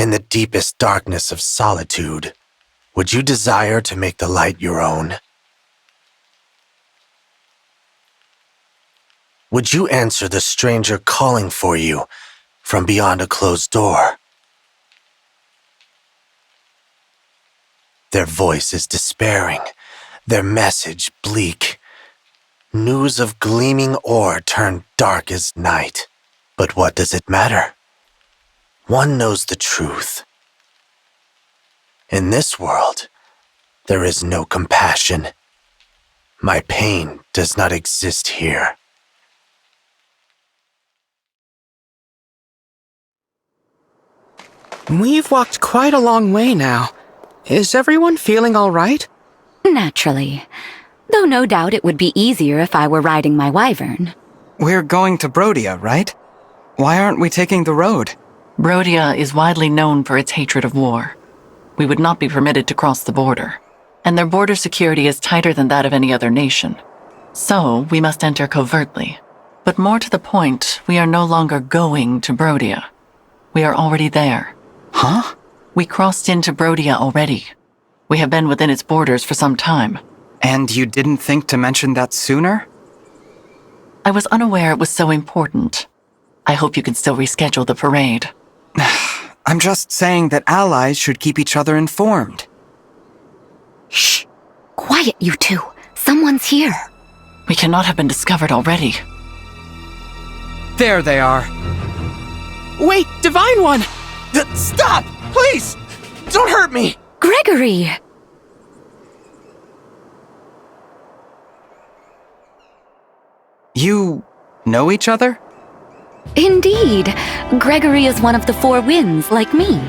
In the deepest darkness of solitude, would you desire to make the light your own? Would you answer the stranger calling for you from beyond a closed door? Their voice is despairing, their message bleak. News of gleaming ore turned dark as night. But what does it matter? One knows the truth. In this world, there is no compassion. My pain does not exist here. We've walked quite a long way now. Is everyone feeling all right? Naturally. Though no doubt it would be easier if I were riding my wyvern. We're going to Brodia, right? Why aren't we taking the road? Brodia is widely known for its hatred of war. We would not be permitted to cross the border, and their border security is tighter than that of any other nation. So, we must enter covertly. But more to the point, we are no longer going to Brodia. We are already there. Huh? We crossed into Brodia already. We have been within its borders for some time. And you didn't think to mention that sooner? I was unaware it was so important. I hope you can still reschedule the parade. I'm just saying that allies should keep each other informed. Shh! Quiet, you two. Someone's here. We cannot have been discovered already. There they are. Wait, Divine One! Stop! Please! Don't hurt me! Gregory! You know each other? Indeed. Gregory is one of the Four Winds, like me.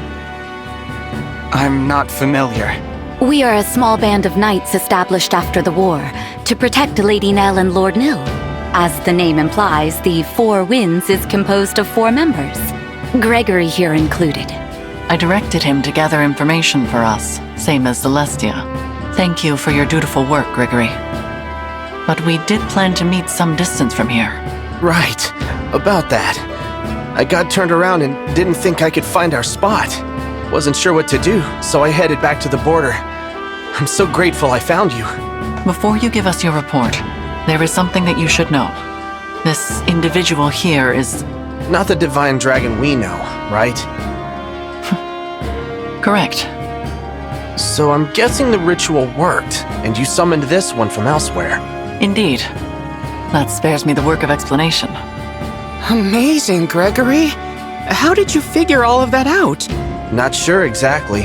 I'm not familiar. We are a small band of knights established after the war to protect Lady Nell and Lord Nil. As the name implies, the Four Winds is composed of 4 members. Gregory here included. I directed him to gather information for us, same as Celestia. Thank you for your dutiful work, Gregory. But we did plan to meet some distance from here. Right, about that. I got turned around and didn't think I could find our spot. Wasn't sure what to do, so I headed back to the border. I'm so grateful I found you. Before you give us your report, there is something that you should know. This individual here is... Not the divine dragon we know, right? correct. So I'm guessing the ritual worked, and you summoned this one from elsewhere. Indeed. That spares me the work of explanation. Amazing, Gregory. How did you figure all of that out? Not sure exactly.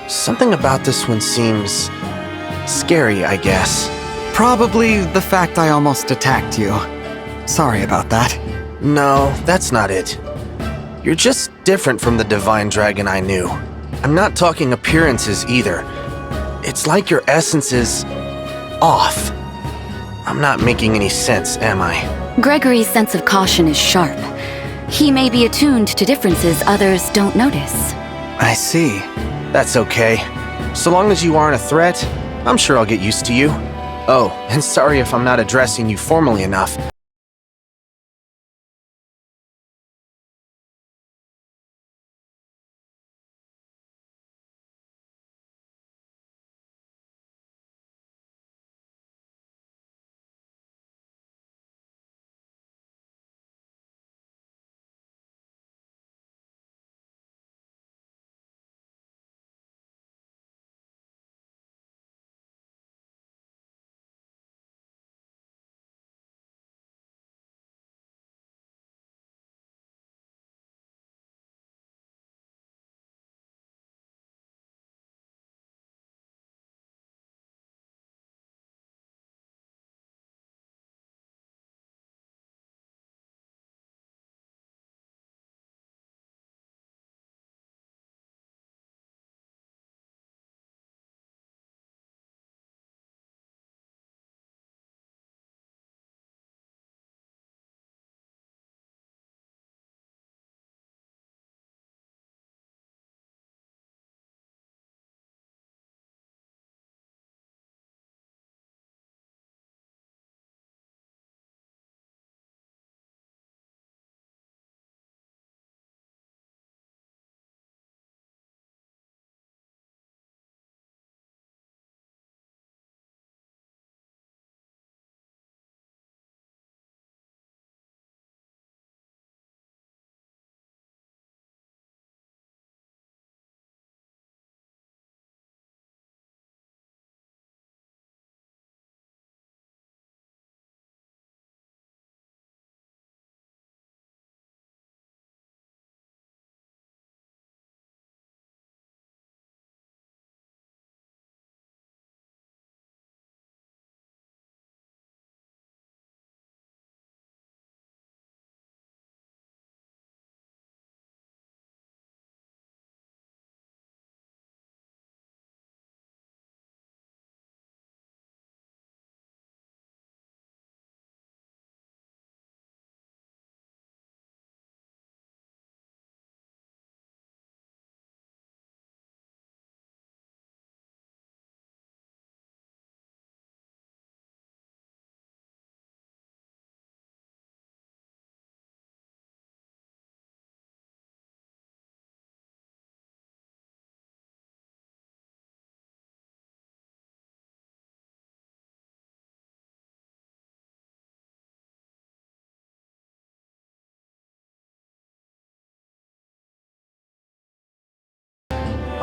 Something about this one seems... scary, I guess. Probably the fact I almost attacked you. Sorry about that. No, that's not it. You're just different from the divine dragon I knew. I'm not talking appearances either. It's like your essence is... off. I'm not making any sense, am I? Gregory's sense of caution is sharp. He may be attuned to differences others don't notice. I see. That's okay. So long as you aren't a threat, I'm sure I'll get used to you. Oh, and sorry if I'm not addressing you formally enough.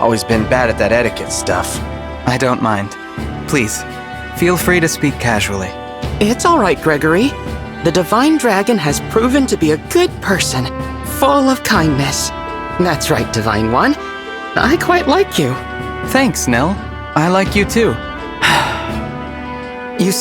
Always been bad at that etiquette stuff. I don't mind. Please, feel free to speak casually. It's all right, Gregory. The Divine Dragon has proven to be a good person, full of kindness. That's right, Divine One. I quite like you. Thanks, Nell. I like you too. You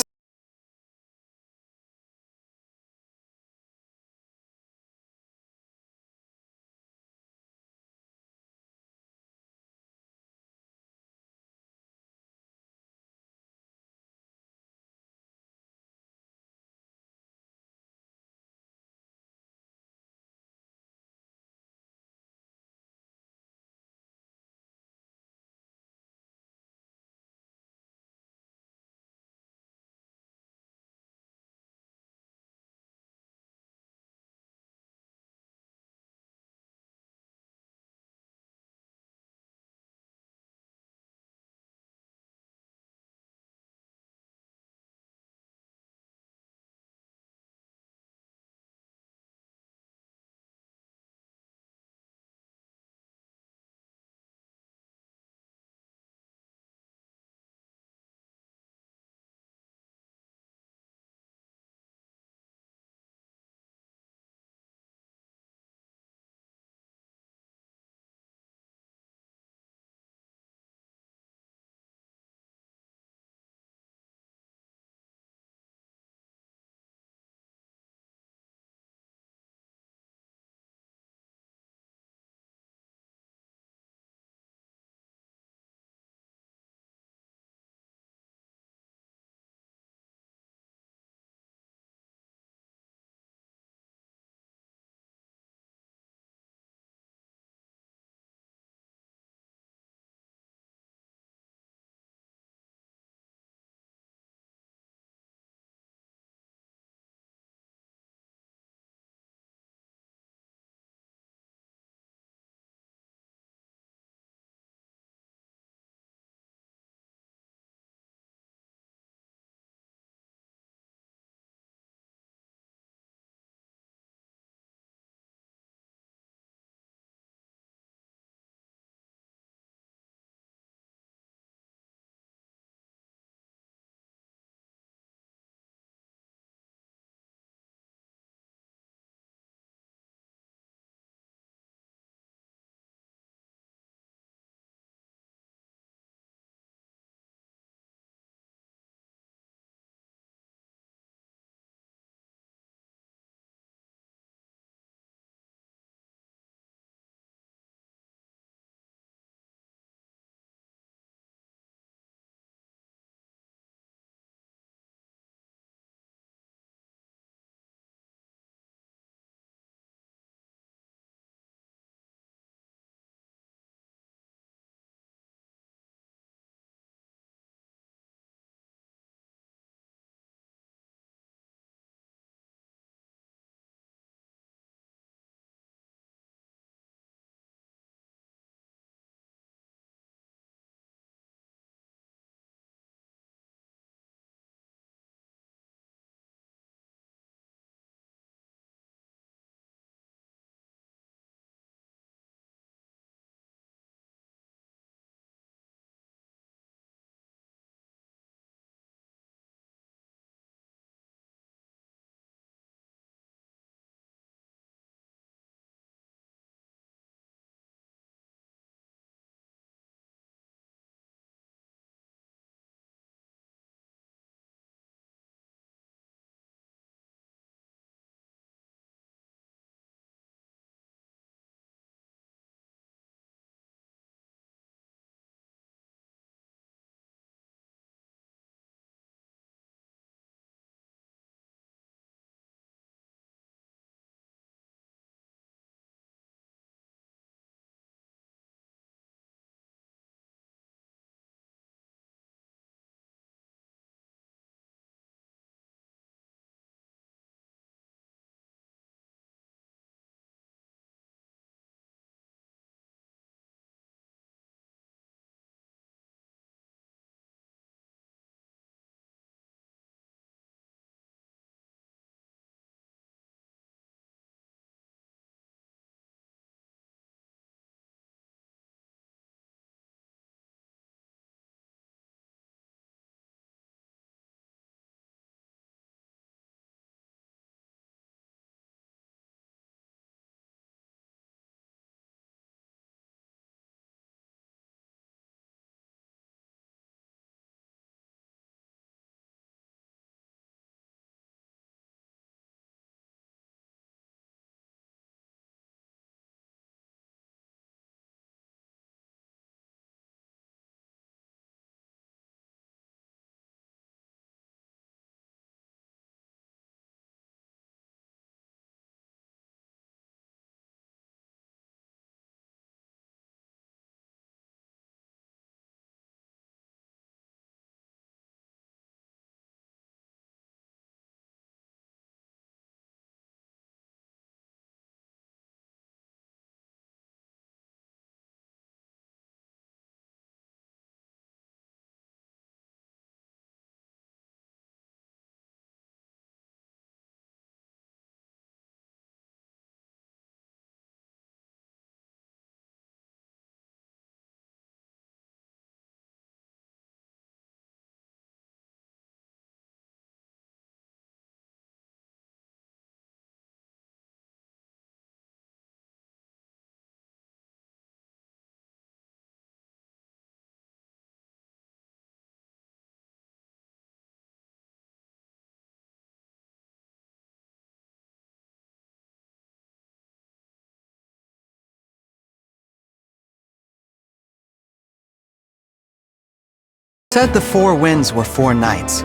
Said the 4 winds were 4 knights.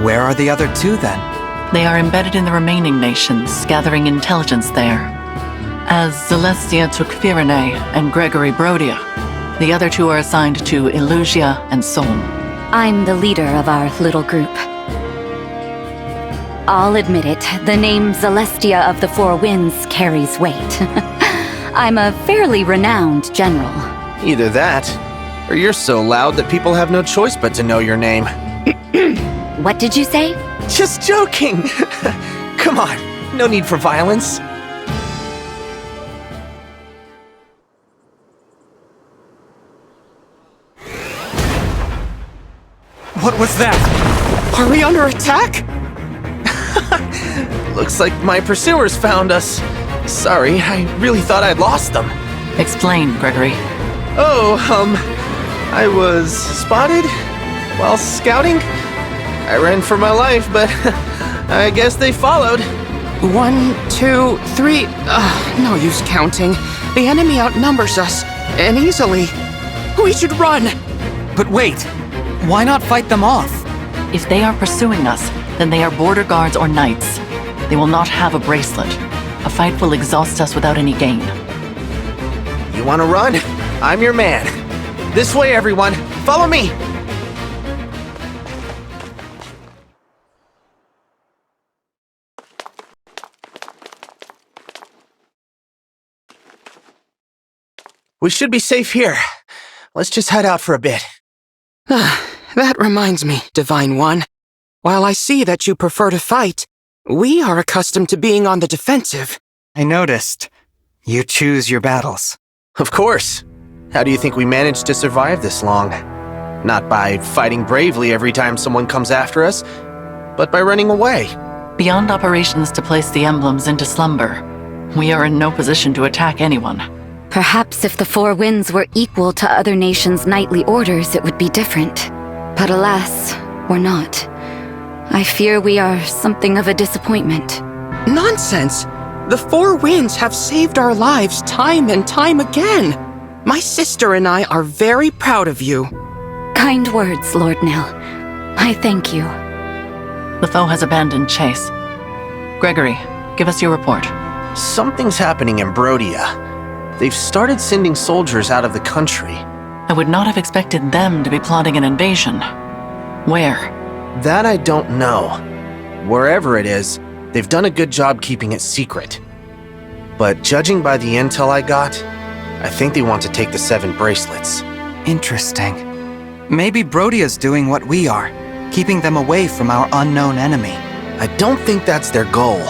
Where are the other 2 then? They are embedded in the remaining nations, gathering intelligence there. As Celestia took Firene and Gregory Brodia, the other 2 are assigned to Illusia and Solm. I'm the leader of our little group. I'll admit it, the name Celestia of the Four Winds carries weight. I'm a fairly renowned general. Either that, or you're so loud that people have no choice but to know your name. What did you say? Just joking! Come on, no need for violence. What was that? Are we under attack? Looks like my pursuers found us. Sorry, I really thought I'd lost them. Explain, Gregory. Oh, I was spotted while scouting. I ran for my life, but I guess they followed. 1, 2, 3. No use counting. The enemy outnumbers us, and easily. We should run! But wait, why not fight them off? If they are pursuing us, then they are border guards or knights. They will not have a bracelet. A fight will exhaust us without any gain. You wanna run? I'm your man. This way, everyone. Follow me! We should be safe here. Let's just head out for a bit. That reminds me, Divine One. While I see that you prefer to fight, we are accustomed to being on the defensive. I noticed. You choose your battles. Of course. How do you think we managed to survive this long? Not by fighting bravely every time someone comes after us, but by running away. Beyond operations to place the emblems into slumber, we are in no position to attack anyone. Perhaps if the Four Winds were equal to other nations' knightly orders, it would be different. But alas, we're not. I fear we are something of a disappointment. Nonsense! The Four Winds have saved our lives time and time again. My sister and I are very proud of you. Kind words, Lord Nil. I thank you. The foe has abandoned chase. Gregory, give us your report. Something's happening in Brodia. They've started sending soldiers out of the country. I would not have expected them to be plotting an invasion. Where? That I don't know. Wherever it is, they've done a good job keeping it secret. But judging by the intel I got, I think they want to take the 7 bracelets. Interesting. Maybe Brodia's doing what we are, keeping them away from our unknown enemy. I don't think that's their goal.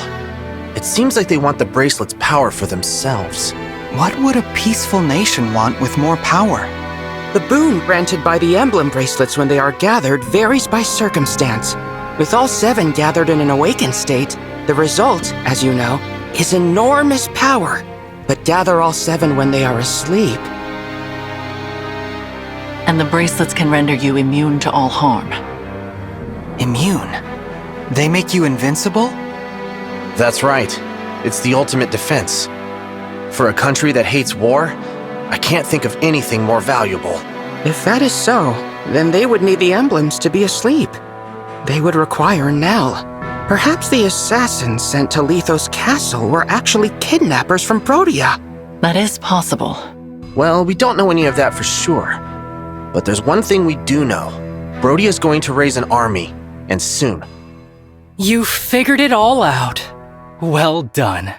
It seems like they want the bracelet's power for themselves. What would a peaceful nation want with more power? The boon granted by the emblem bracelets when they are gathered varies by circumstance. With all 7 gathered in an awakened state, the result, as you know, is enormous power. But gather all 7 when they are asleep. And the bracelets can render you immune to all harm. Immune? They make you invincible? That's right. It's the ultimate defense. For a country that hates war, I can't think of anything more valuable. If that is so, then they would need the emblems to be asleep. They would require Nell. Perhaps the assassins sent to Lethos Castle were actually kidnappers from Brodia. That is possible. Well, we don't know any of that for sure. But there's one thing we do know. Brodia's going to raise an army, and soon. You figured it all out. Well done.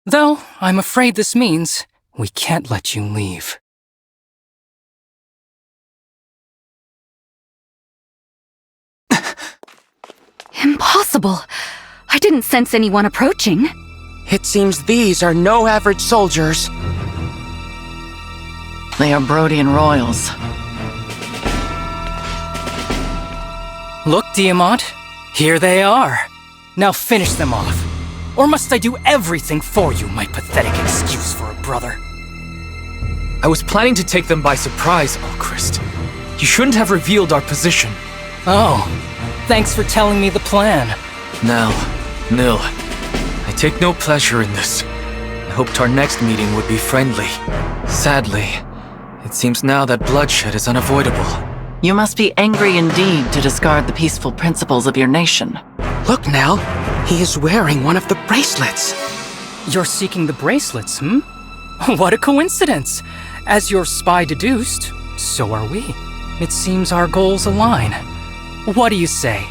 Though, I'm afraid this means we can't let you leave. Impossible! I didn't sense anyone approaching. It seems these are no average soldiers. They are Brodian royals. Look, Diamant, here they are. Now finish them off. Or must I do everything for you, my pathetic excuse for a brother? I was planning to take them by surprise, Alchrist. You shouldn't have revealed our position. Oh, thanks for telling me the plan. Now, Nil, I take no pleasure in this. I hoped our next meeting would be friendly. Sadly, it seems now that bloodshed is unavoidable. You must be angry indeed to discard the peaceful principles of your nation. Look, Nell. He is wearing one of the bracelets. You're seeking the bracelets, hmm? What a coincidence! As your spy deduced, so are we. It seems our goals align. What do you say?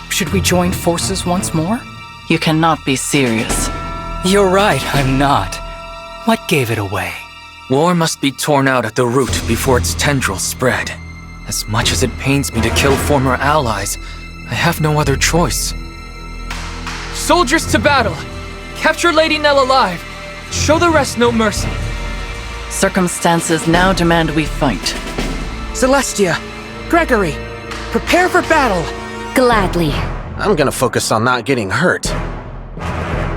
Should we join forces once more? You cannot be serious. You're right, I'm not. What gave it away? War must be torn out at the root before its tendrils spread. As much as it pains me to kill former allies, I have no other choice. Soldiers to battle! Capture Lady Nell alive! Show the rest no mercy. Circumstances now demand we fight. Celestia, Gregory, prepare for battle. Gladly. I'm gonna focus on not getting hurt.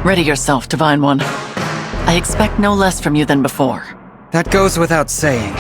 Ready yourself, Divine One. I expect no less from you than before. That goes without saying.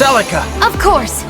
Celica! Of course!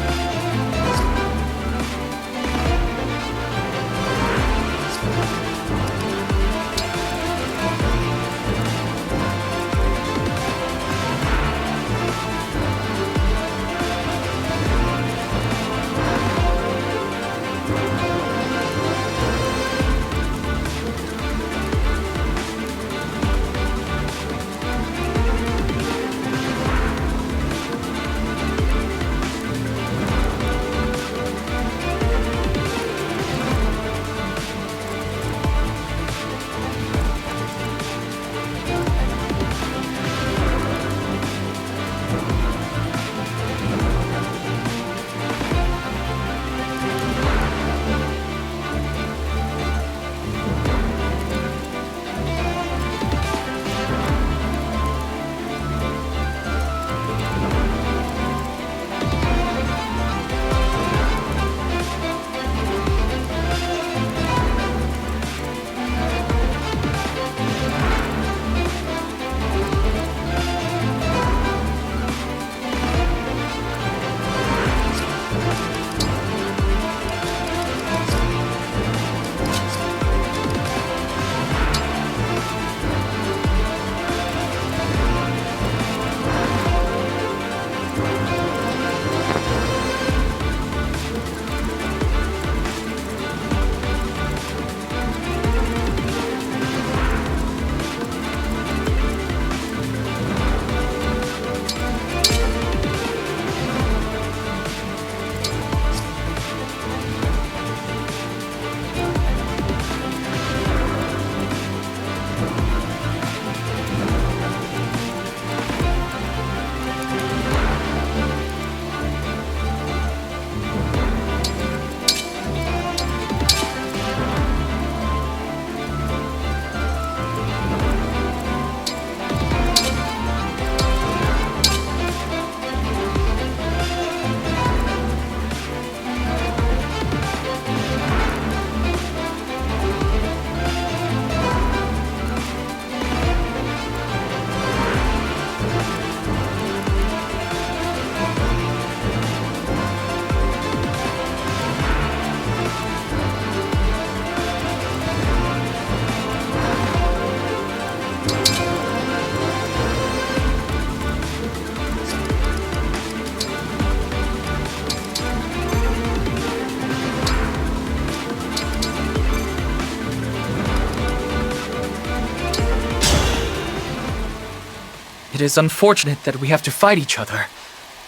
It is unfortunate that we have to fight each other,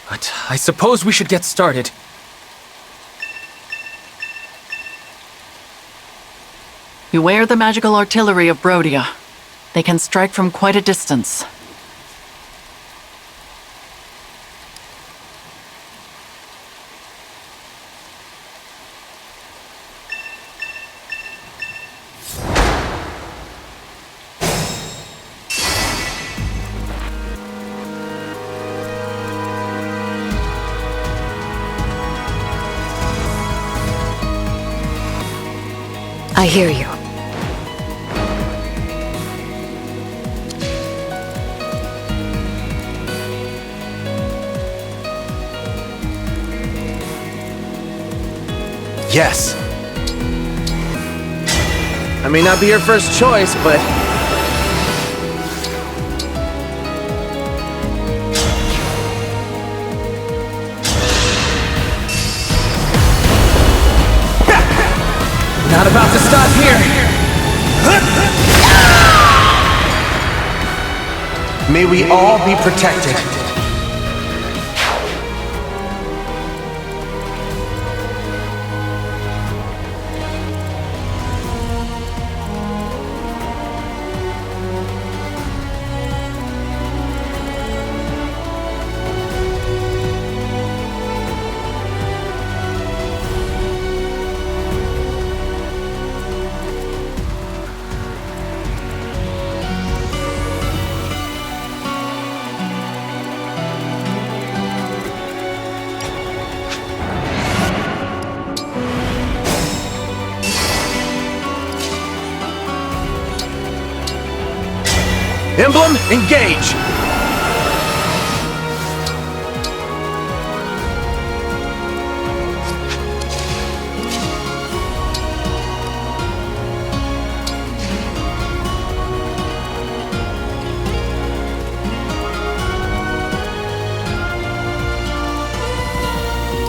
but I suppose we should get started. Beware the magical artillery of Brodia. They can strike from quite a distance. I hear you. Yes. I may not be your first choice, but... Not about to stop here! May we all be protected. Emblem, engage!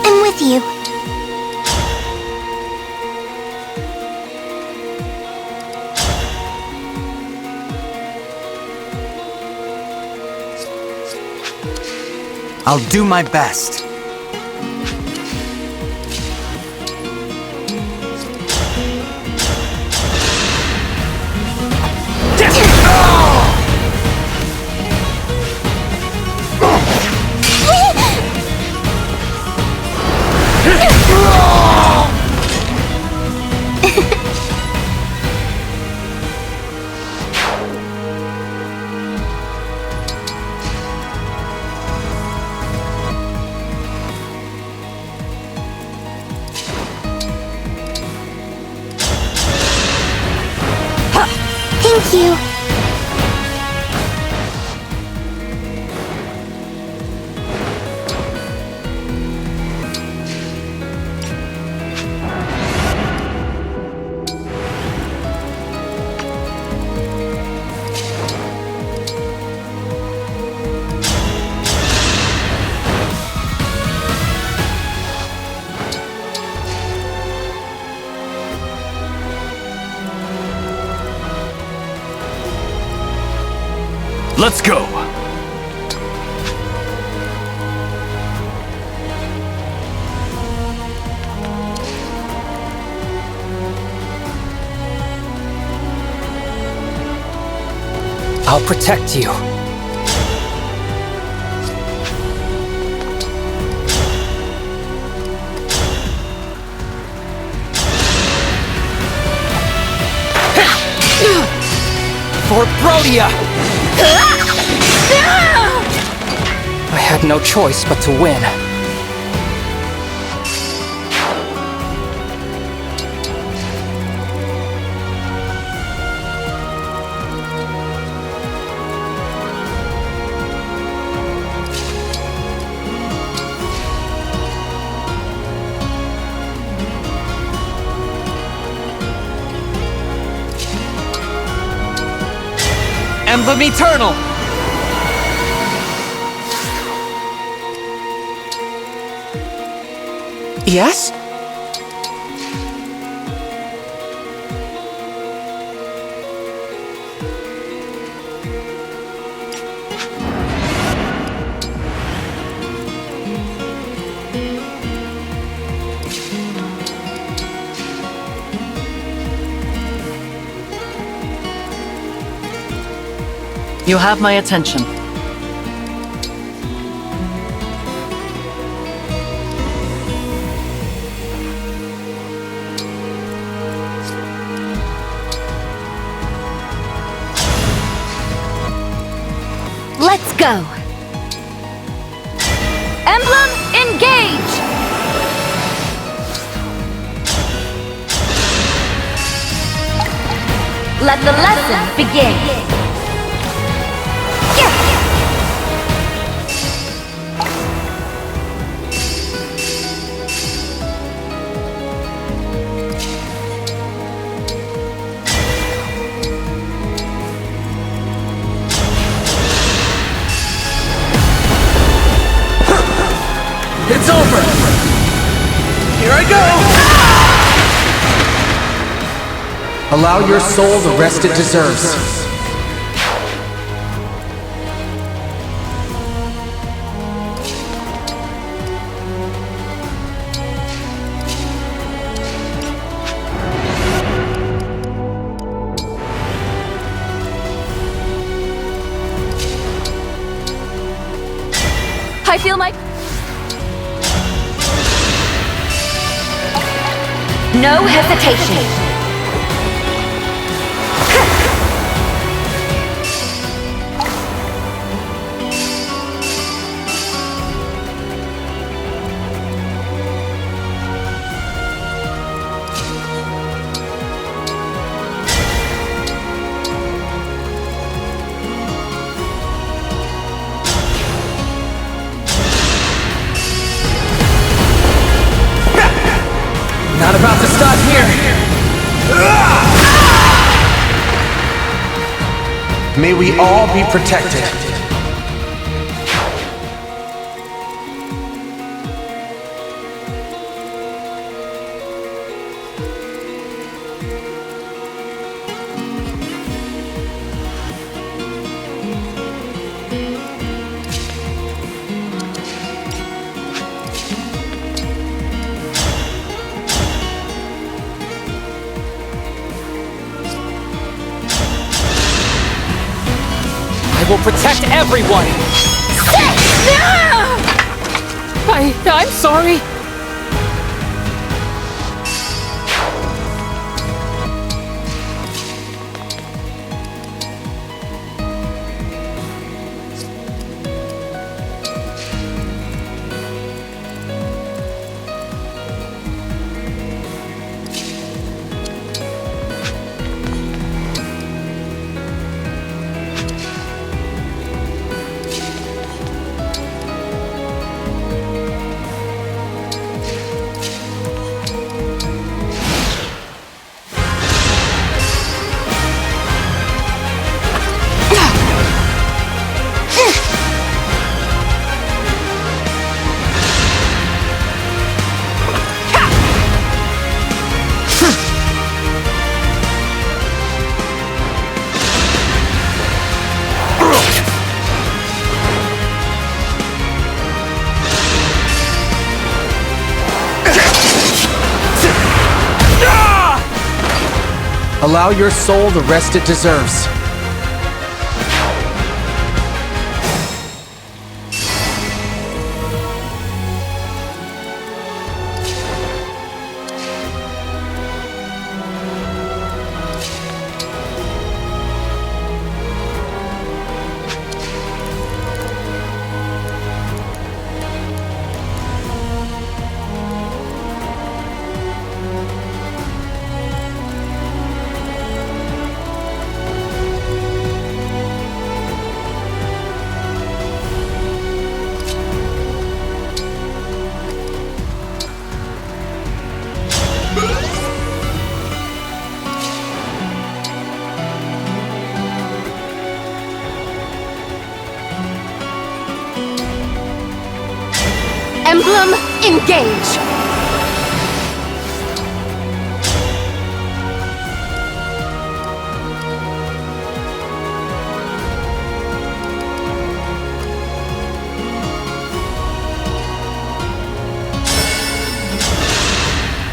I'm with you. I'll do my best. Thank you. Let's go! I'll protect you. For Brodia! I had no choice but to win. Emblem Eternal! Yes? You have my attention. Let's go! Emblem, engage! Let the lesson begin! It's over! Here I go! Allow your soul the rest it deserves. I feel my... No hesitation. Not about to stop here! May we all be protected. I will protect everyone! I'm sorry! Allow your soul the rest it deserves. Emblem, engage!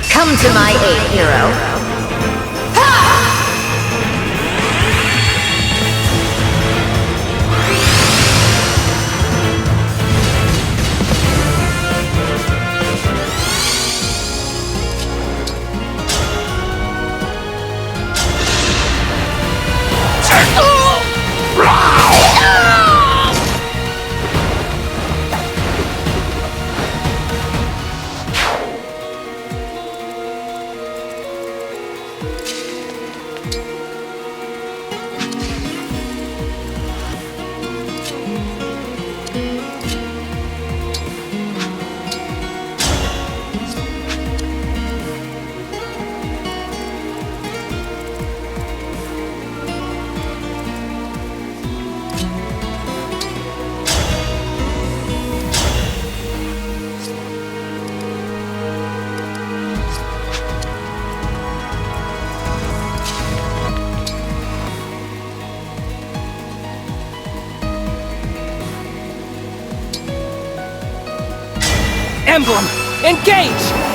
Come to my aid, hero. Emblem, engage!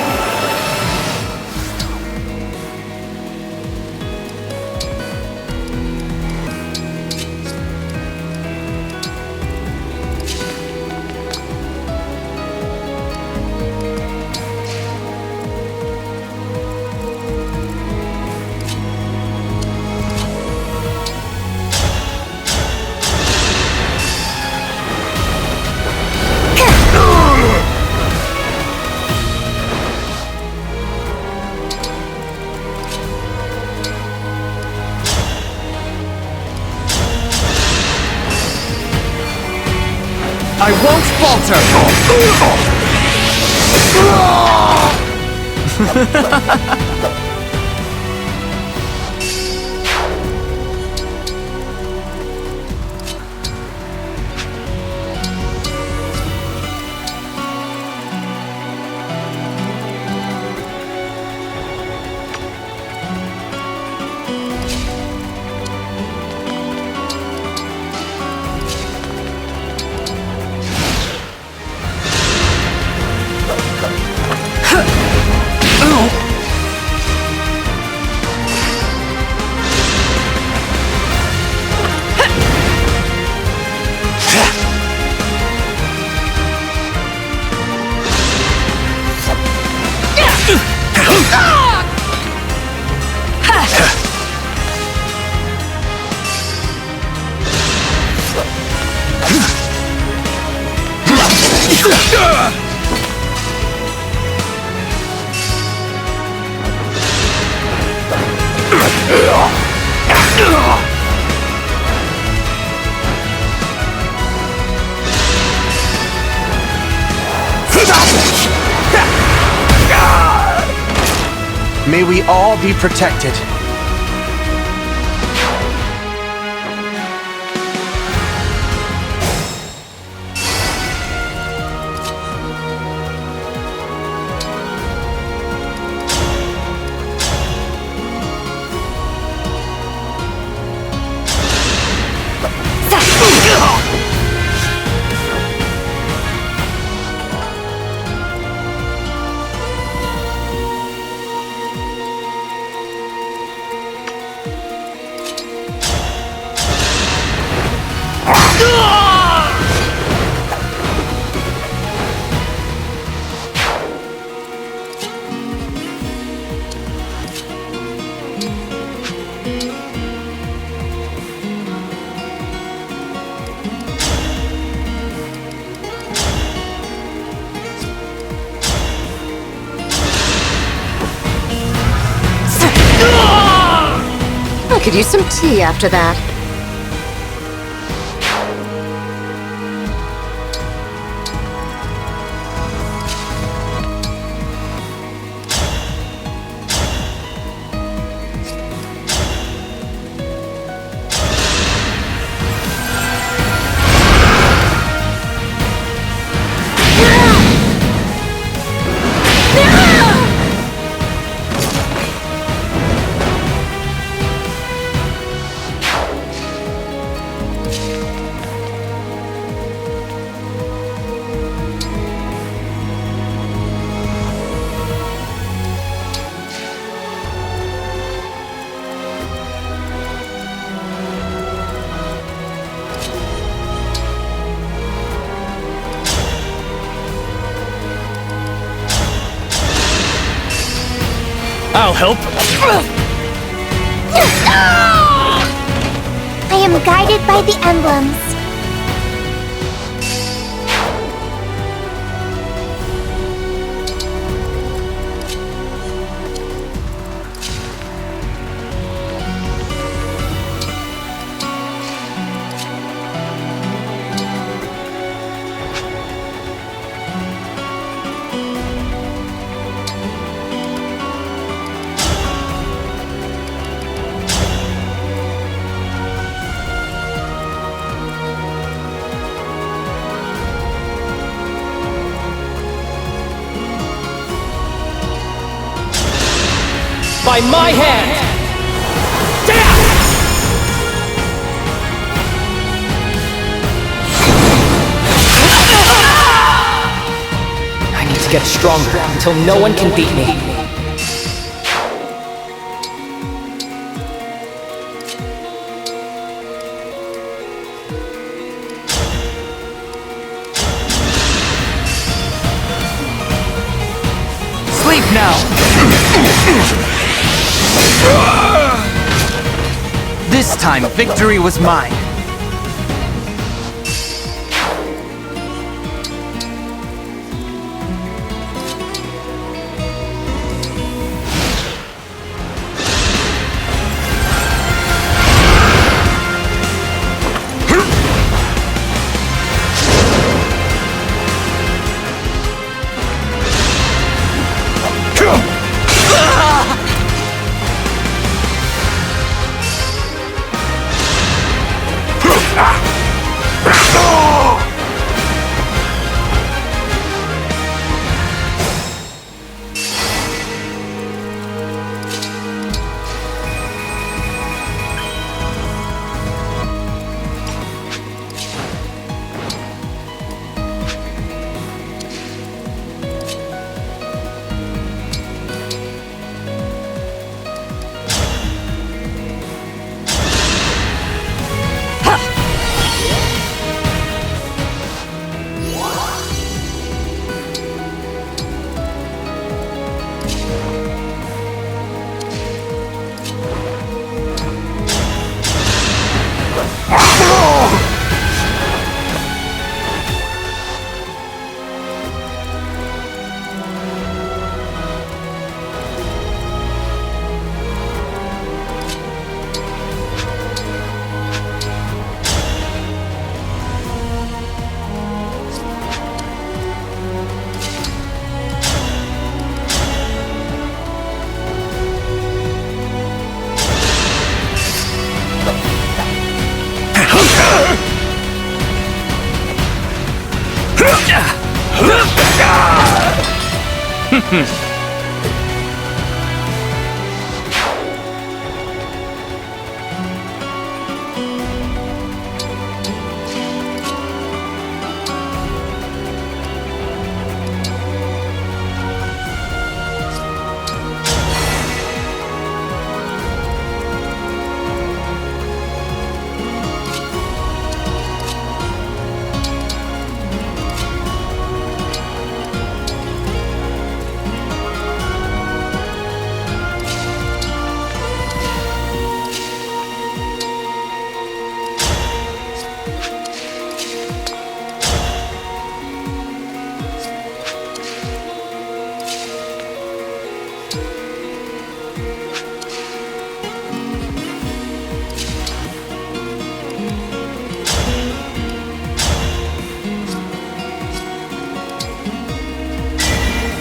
I won't falter! May we all be protected. I could use some tea after that. I'll help. I am guided by the emblems. By my hand! I need to to get stronger until no one can beat me. Sleep now! This time, victory was mine.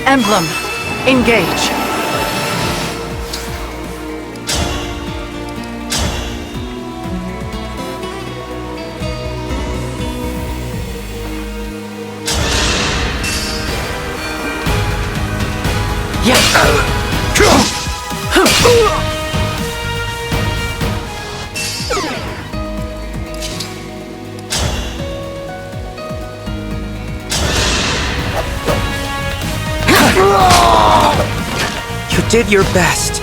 Emblem, engage. You did your best.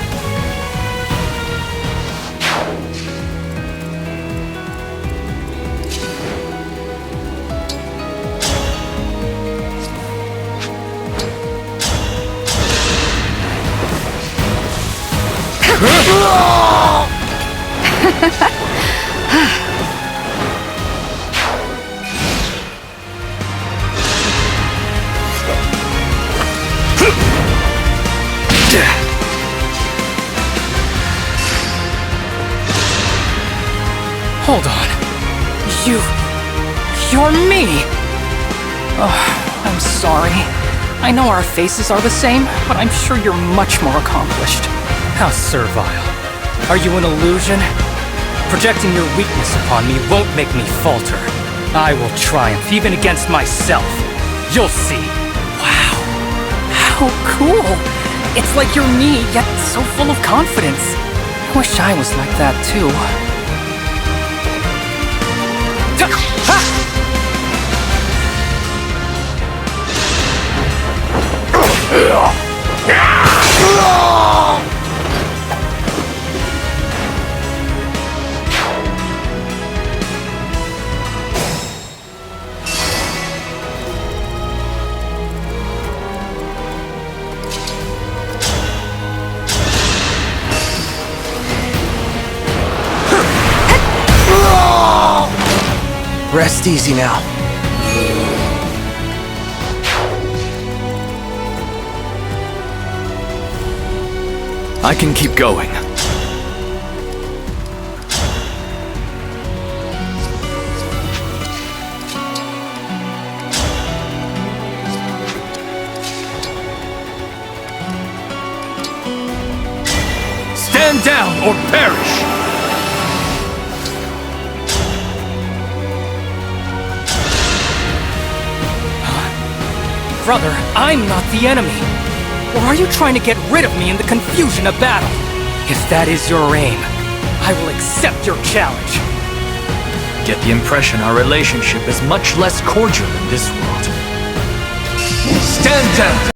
Hold on. You're me! Oh, I'm sorry. I know our faces are the same, but I'm sure you're much more accomplished. How servile. Are you an illusion? Projecting your weakness upon me won't make me falter. I will triumph even against myself. You'll see. Wow. How cool. It's like you're me, yet so full of confidence. I wish I was like that too. Rest easy now. I can keep going. Stand down or perish! Brother, I'm not the enemy. Or are you trying to get rid of me in the confusion of battle? If that is your aim, I will accept your challenge. Get the impression our relationship is much less cordial in this world. Stand down!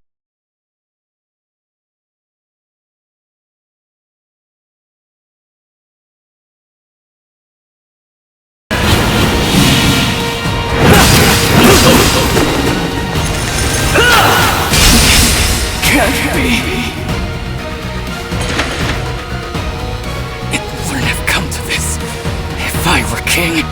Can't be. It wouldn't have come to this if I were king.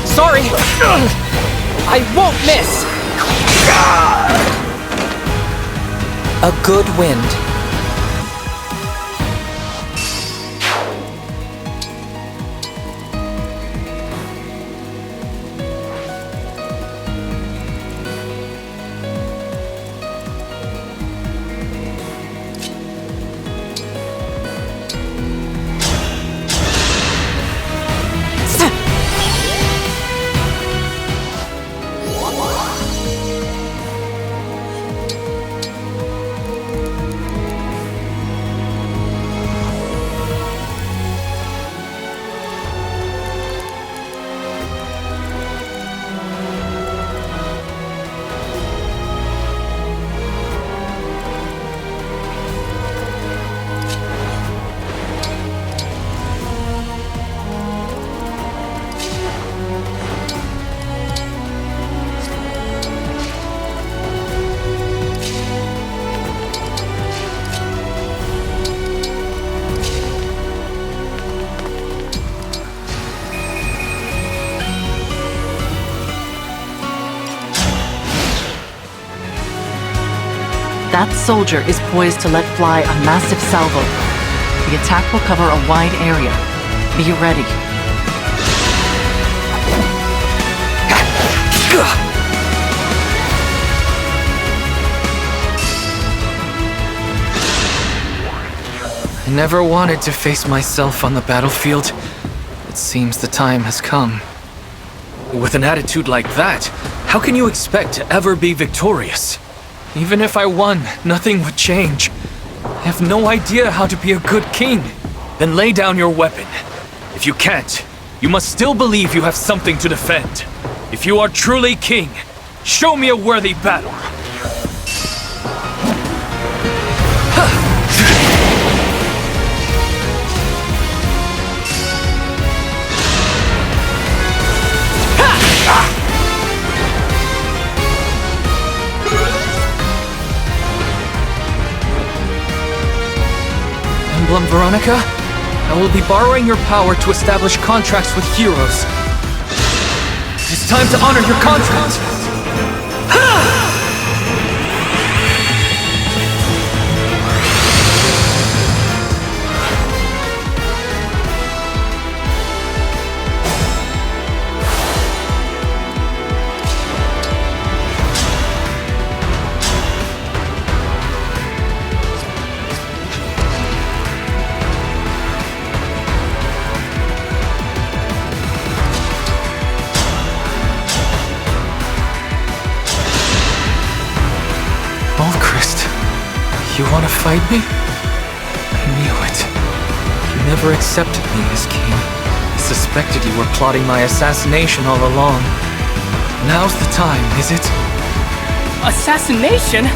Sorry! I won't miss! A good wind. That soldier is poised to let fly a massive salvo. The attack will cover a wide area. Be ready. I never wanted to face myself on the battlefield. It seems the time has come. With an attitude like that, how can you expect to ever be victorious? Even if I won, nothing would change. I have no idea how to be a good king. Then lay down your weapon. If you can't, you must still believe you have something to defend. If you are truly king, show me a worthy battle. Emblem, Veronica? I will be borrowing your power to establish contracts with heroes. It's time to honor your contract! You want to fight me? I knew it. You never accepted me as king. I suspected you were plotting my assassination all along. Now's the time, is it? Assassination?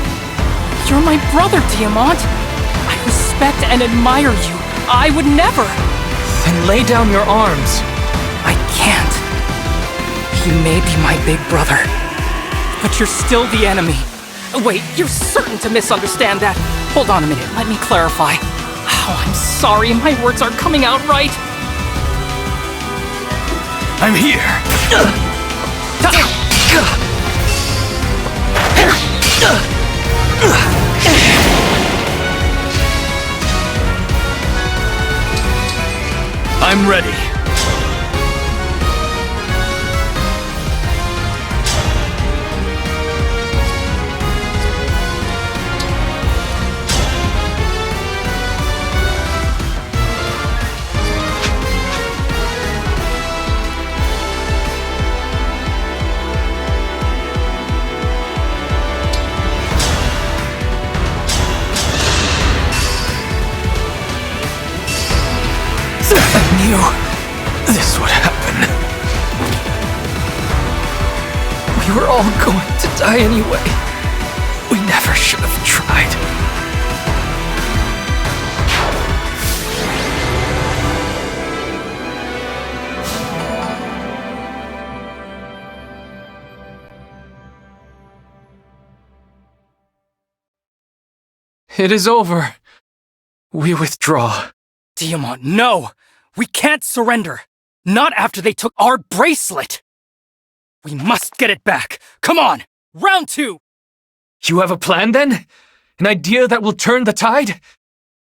You're my brother, Tiamat. I respect and admire you. I would never. Then lay down your arms. I can't. He may be my big brother, but you're still the enemy. Wait, you're certain to misunderstand that. Hold on a minute, let me clarify. Oh, I'm sorry, my words aren't coming out right. I'm here. I'm ready. I knew this would happen. We were all going to die anyway. We never should have tried. It is over. We withdraw. Tiamat, no! We can't surrender! Not after they took our bracelet! We must get it back! Come on! Round 2! You have a plan then? An idea that will turn the tide?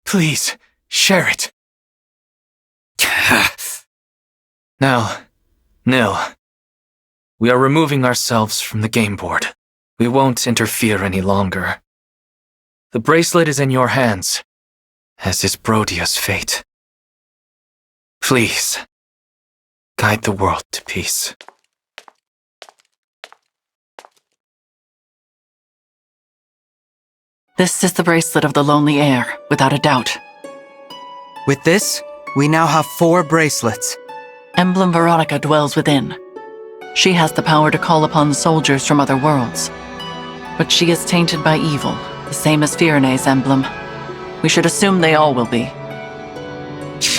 Please, share it. Now, Nil. We are removing ourselves from the game board. We won't interfere any longer. The bracelet is in your hands, as is Brodia's fate. Please, guide the world to peace. This is the bracelet of the Lonely Heir, without a doubt. With this, we now have 4 bracelets. Emblem Veronica dwells within. She has the power to call upon soldiers from other worlds. But she is tainted by evil, the same as Firene's emblem. We should assume they all will be.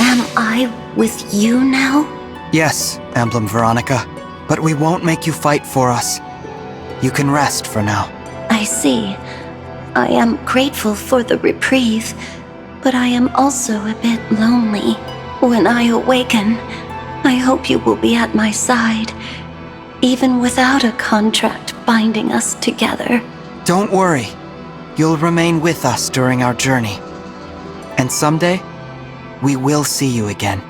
Am I with you now? Yes, Emblem Veronica, but we won't make you fight for us. You can rest for now. I see. I am grateful for the reprieve, but I am also a bit lonely. When I awaken, I hope you will be at my side, even without a contract binding us together. Don't worry. You'll remain with us during our journey. And someday, we will see you again.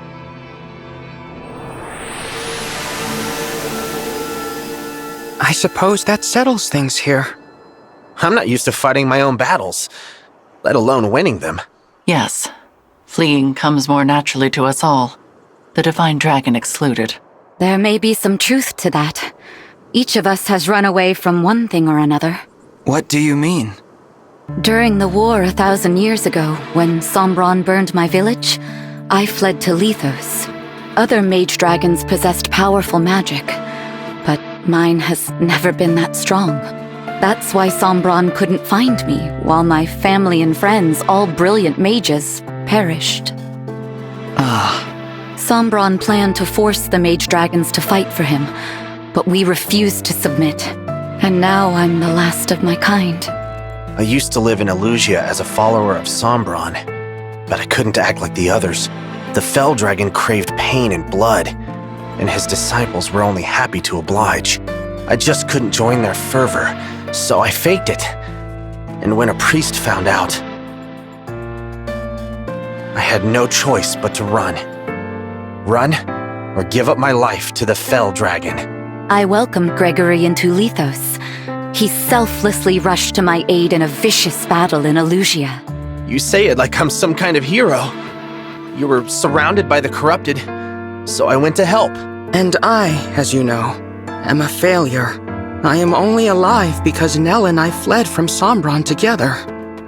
I suppose that settles things here. I'm not used to fighting my own battles, let alone winning them. Yes, fleeing comes more naturally to us all, the Divine Dragon excluded. There may be some truth to that. Each of us has run away from one thing or another. What do you mean? During the war 1,000 years ago, when Sombron burned my village, I fled to Lethos. Other mage dragons possessed powerful magic, but mine has never been that strong. That's why Sombron couldn't find me, while my family and friends, all brilliant mages, perished. Sombron planned to force the mage dragons to fight for him, but we refused to submit. And now I'm the last of my kind. I used to live in Elusia as a follower of Sombron, but I couldn't act like the others. The Fell Dragon craved pain and blood, and his disciples were only happy to oblige. I just couldn't join their fervor, so I faked it. And when a priest found out, I had no choice but to run. Run, or give up my life to the Fell Dragon. I welcomed Gregory into Lethos. He selflessly rushed to my aid in a vicious battle in Elusia. You say it like I'm some kind of hero. You were surrounded by the corrupted, so I went to help. And I, as you know, am a failure. I am only alive because Nell and I fled from Sombron together.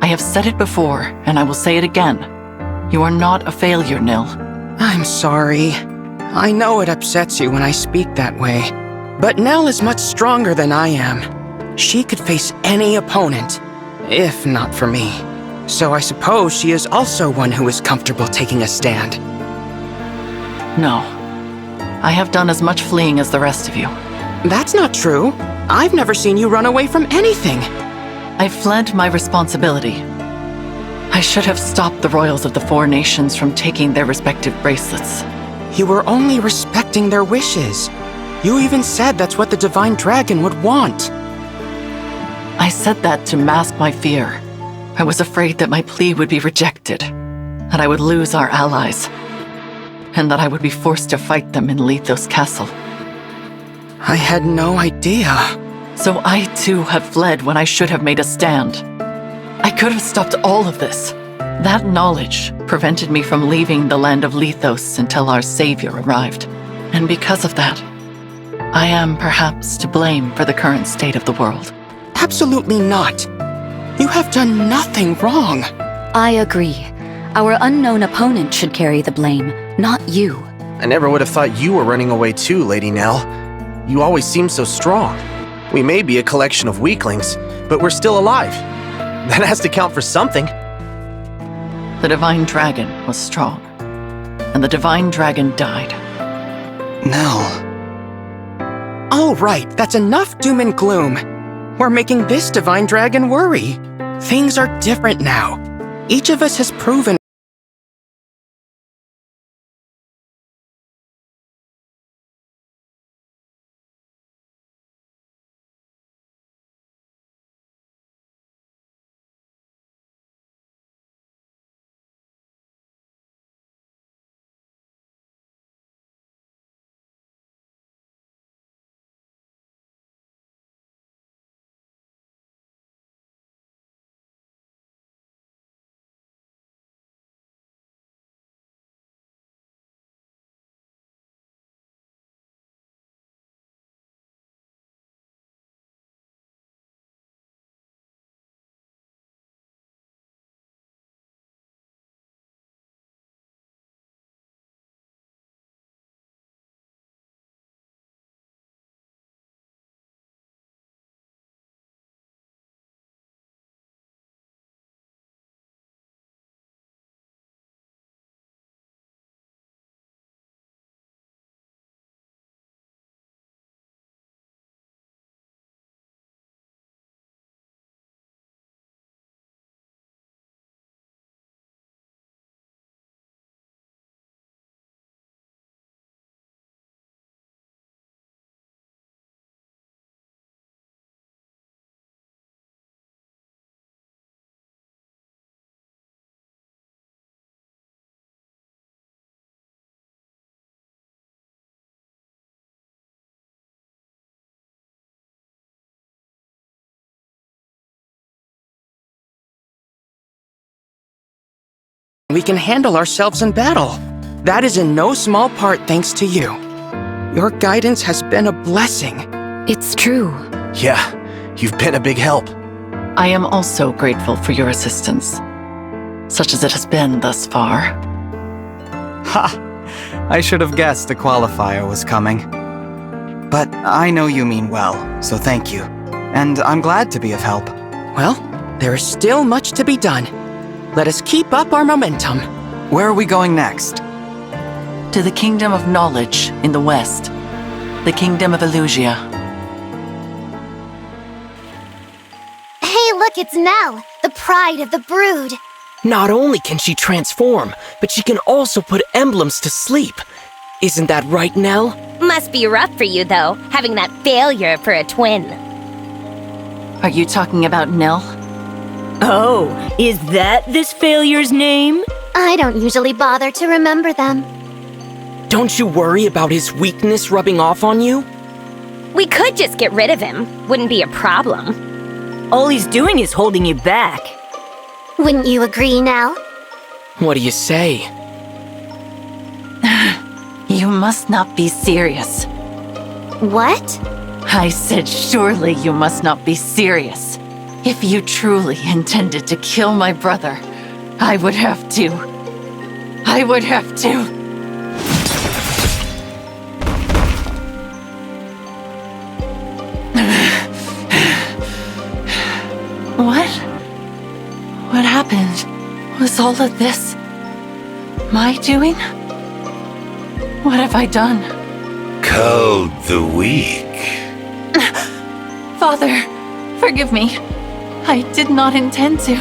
I have said it before, and I will say it again. You are not a failure, Nil. I'm sorry. I know it upsets you when I speak that way. But Nell is much stronger than I am. She could face any opponent, if not for me. So I suppose she is also one who is comfortable taking a stand. No. I have done as much fleeing as the rest of you. That's not true. I've never seen you run away from anything. I fled my responsibility. I should have stopped the royals of the four nations from taking their respective bracelets. You were only respecting their wishes. You even said that's what the Divine Dragon would want. I said that to mask my fear. I was afraid that my plea would be rejected, that I would lose our allies, and that I would be forced to fight them in Lethos Castle. I had no idea. So I too have fled when I should have made a stand. I could have stopped all of this. That knowledge prevented me from leaving the land of Lethos until our savior arrived. And because of that, I am perhaps to blame for the current state of the world. Absolutely not. You have done nothing wrong. I agree. Our unknown opponent should carry the blame, not you. I never would have thought you were running away too, Lady Nell. You always seem so strong. We may be a collection of weaklings, but we're still alive. That has to count for something. The Divine Dragon was strong, and the Divine Dragon died. Nell. All right, that's enough doom and gloom. We're making this Divine Dragon worry. Things are different now. Each of us has proven we can handle ourselves in battle. That is in no small part thanks to you. Your guidance has been a blessing. It's true. Yeah, you've been a big help. I am also grateful for your assistance, such as it has been thus far. Ha! I should have guessed the qualifier was coming. But I know you mean well, so thank you. And I'm glad to be of help. Well, there is still much to be done. Let us keep up our momentum. Where are we going next? To the Kingdom of Knowledge in the west, the Kingdom of Illusia. Hey, look, it's Nell, the pride of the brood. Not only can she transform, but she can also put emblems to sleep. Isn't that right, Nell? Must be rough for you, though, having that failure for a twin. Are you talking about Nil? Oh, is that this failure's name? I don't usually bother to remember them. Don't you worry about his weakness rubbing off on you? We could just get rid of him. Wouldn't be a problem. All he's doing is holding you back. Wouldn't you agree, Nell? What do you say? You must not be serious. What? I said surely you must not be serious. If you truly intended to kill my brother, I would have to. I would have to. What? What happened? Was all of this my doing? What have I done? Called the weak. Father, forgive me. I did not intend to.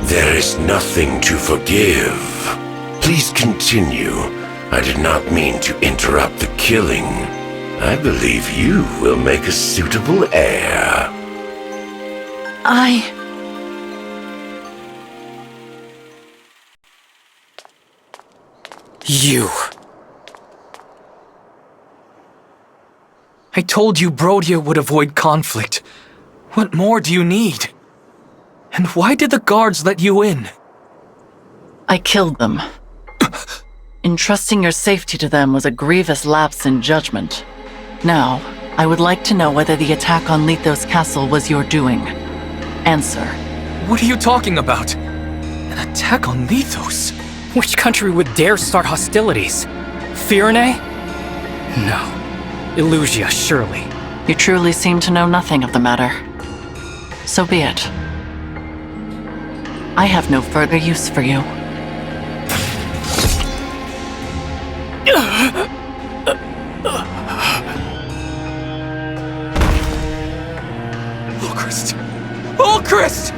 There is nothing to forgive. Please continue. I did not mean to interrupt the killing. I believe you will make a suitable heir. You. I told you Brodia would avoid conflict. What more do you need? And why did the guards let you in? I killed them. Entrusting your safety to them was a grievous lapse in judgment. Now, I would like to know whether the attack on Lithos Castle was your doing. Answer. What are you talking about? An attack on Lithos? Which country would dare start hostilities? Firene? No. Illusia, surely. You truly seem to know nothing of the matter. So be it. I have no further use for you. Ulchrist! Ulchrist!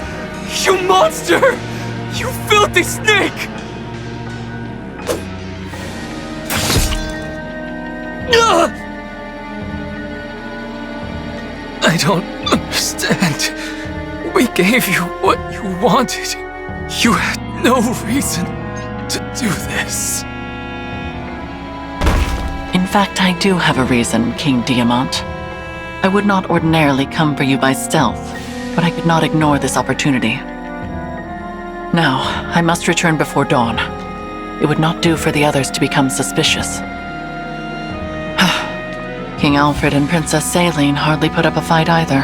You monster! You filthy snake! I don't understand. We gave you what you wanted. You had no reason to do this. In fact, I do have a reason, King Diamant. I would not ordinarily come for you by stealth, but I could not ignore this opportunity. Now, I must return before dawn. It would not do for the others to become suspicious. King Alfred and Princess Saline hardly put up a fight either.